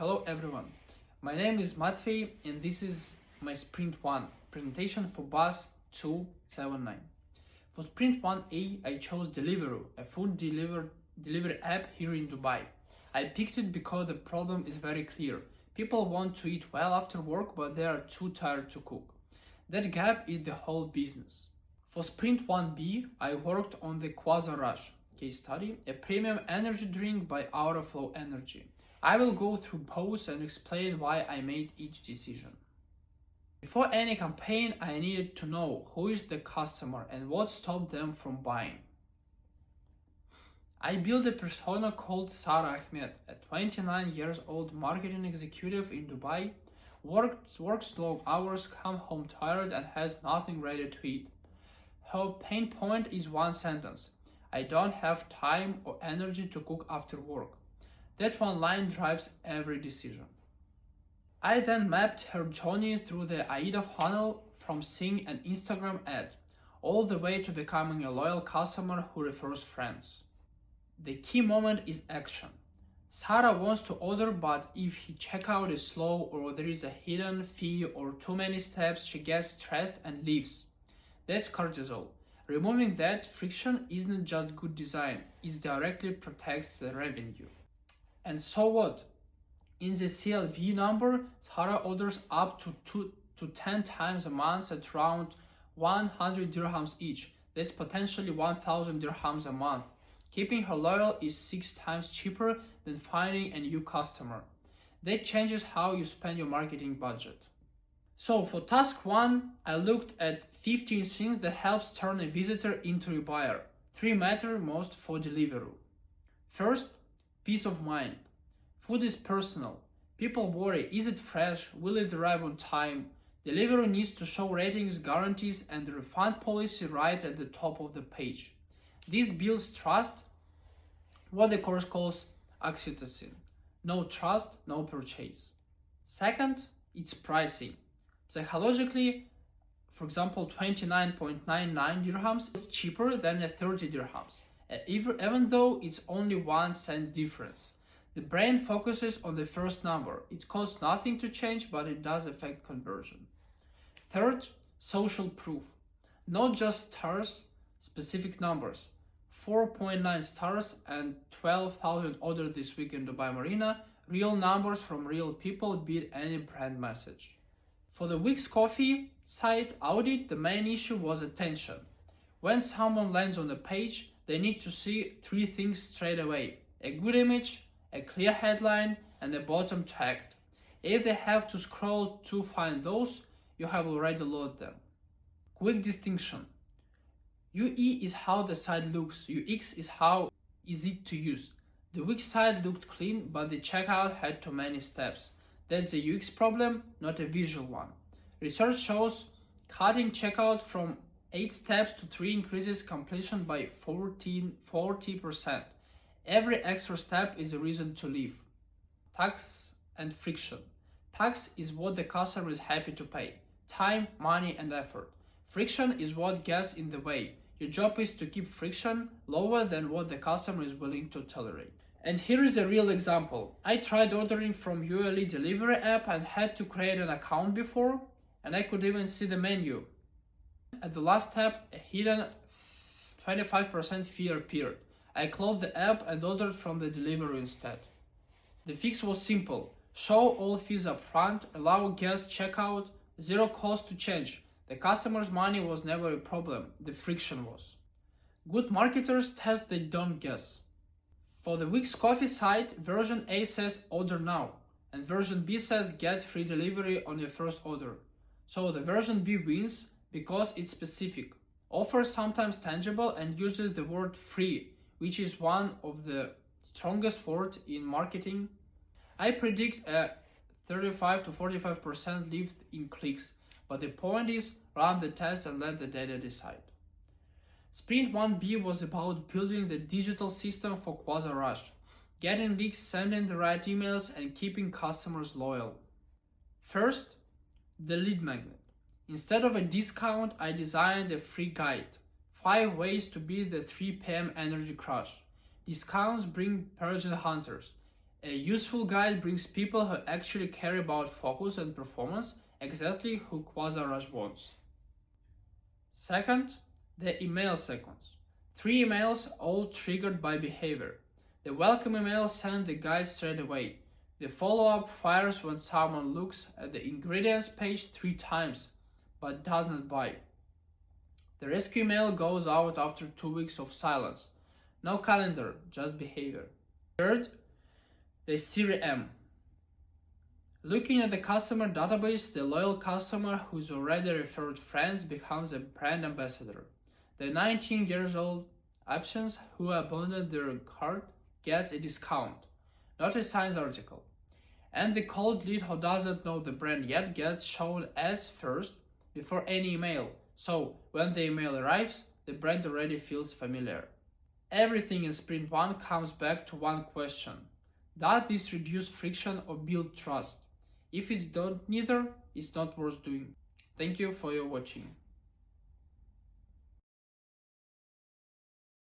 Hello everyone, my name is Matvey and this is my Sprint 1 presentation for bus 279. For Sprint 1A I chose Deliveroo, a food delivery app here in Dubai. I picked it because the problem is very clear. People want to eat well after work but they are too tired to cook. That gap is the whole business. For Sprint 1B I worked on the Quasar Rush case study, a premium energy drink by Flow Energy. I will go through both and explain why I made each decision. Before any campaign, I needed to know who is the customer and what stopped them from buying. I built a persona called Sara Ahmed, a 29 years old marketing executive in Dubai, works long hours, comes home tired and has nothing ready to eat. Her pain point is one sentence: I don't have time or energy to cook after work. That one line drives every decision. I then mapped her journey through the AIDA funnel from seeing an Instagram ad all the way to becoming a loyal customer who refers friends. The key moment is action. Sarah wants to order, but if her checkout is slow or there is a hidden fee or too many steps, she gets stressed and leaves. That's cortisol. Removing that friction isn't just good design, it directly protects the revenue. And so what? In the CLV number, Sarah orders up to 2 to 10 times a month at around 100 dirhams each. That's potentially 1000 dirhams a month. Keeping her loyal is 6 times cheaper than finding a new customer. That changes how you spend your marketing budget. So for task 1, I looked at 15 things that helps turn a visitor into a buyer. 3 matter most for Deliveroo. First, peace of mind. Food is personal. People worry, is it fresh? Will it arrive on time? Deliveroo needs to show ratings, guarantees, and the refund policy right at the top of the page. This builds trust, what the course calls oxytocin. No trust, no purchase. Second, it's pricing. Psychologically, for example, 29.99 dirhams is cheaper than a 30 dirhams, even though it's only 1 cent difference. The brain focuses on the first number. It costs nothing to change, but it does affect conversion. Third, social proof. Not just stars, specific numbers. 4.9 stars and 12,000 ordered this week in Dubai Marina. Real numbers from real people beat any brand message. For the Wix Coffee site audit, the main issue was attention. When someone lands on the page, they need to see 3 things straight away: a good image, a clear headline, and a bottom tag. If they have to scroll to find those, you have already loaded them. Quick distinction. UE is how the site looks, UX is how is it to use. The Wix site looked clean, but the checkout had too many steps. That's a UX problem, not a visual one. Research shows cutting checkout from 8 steps to 3 increases completion by 40%. Every extra step is a reason to leave. Tax and friction. Tax is what the customer is happy to pay. Time, money, and effort. Friction is what gets in the way. Your job is to keep friction lower than what the customer is willing to tolerate. And here is a real example. I tried ordering from ULE delivery app and had to create an account before, and I could even see the menu. At the last step, a hidden 25% fee appeared. I closed the app and ordered from the Deliveroo instead. The fix was simple. Show all fees up front, allow guest checkout, 0 cost to change. The customer's money was never a problem, the friction was. Good marketers test, they don't guess. For the Wix Coffee site, version A says order now, and version B says get free delivery on your first order. So the version B wins because it's specific, offers sometimes tangible, and uses the word free, which is one of the strongest words in marketing. I predict a 35 to 45% lift in clicks, but the point is run the test and let the data decide. Sprint 1B was about building the digital system for Quasar Rush, getting leads, sending the right emails, and keeping customers loyal. First, the lead magnet. Instead of a discount, I designed a free guide. 5 ways to beat the 3 p.m. energy crush. Discounts bring purchase hunters. A useful guide brings people who actually care about focus and performance, exactly who Quasaraj wants. Second, the email sequence. 3 emails all triggered by behavior. The welcome email sends the guide straight away. The follow-up fires when someone looks at the ingredients page 3 times but does not buy. The rescue email goes out after 2 weeks of silence. No calendar, just behavior. Third, the CRM. Looking at the customer database, the loyal customer who's already referred friends becomes a brand ambassador. The 19 years old absence who abandoned their cart gets a discount, not a science article. And the cold lead who doesn't know the brand yet gets shown ads first before any email. So when the email arrives, the brand already feels familiar. Everything in Sprint 1 comes back to one question. Does this reduce friction or build trust? If it's done neither, it's not worth doing. Thank you for your watching.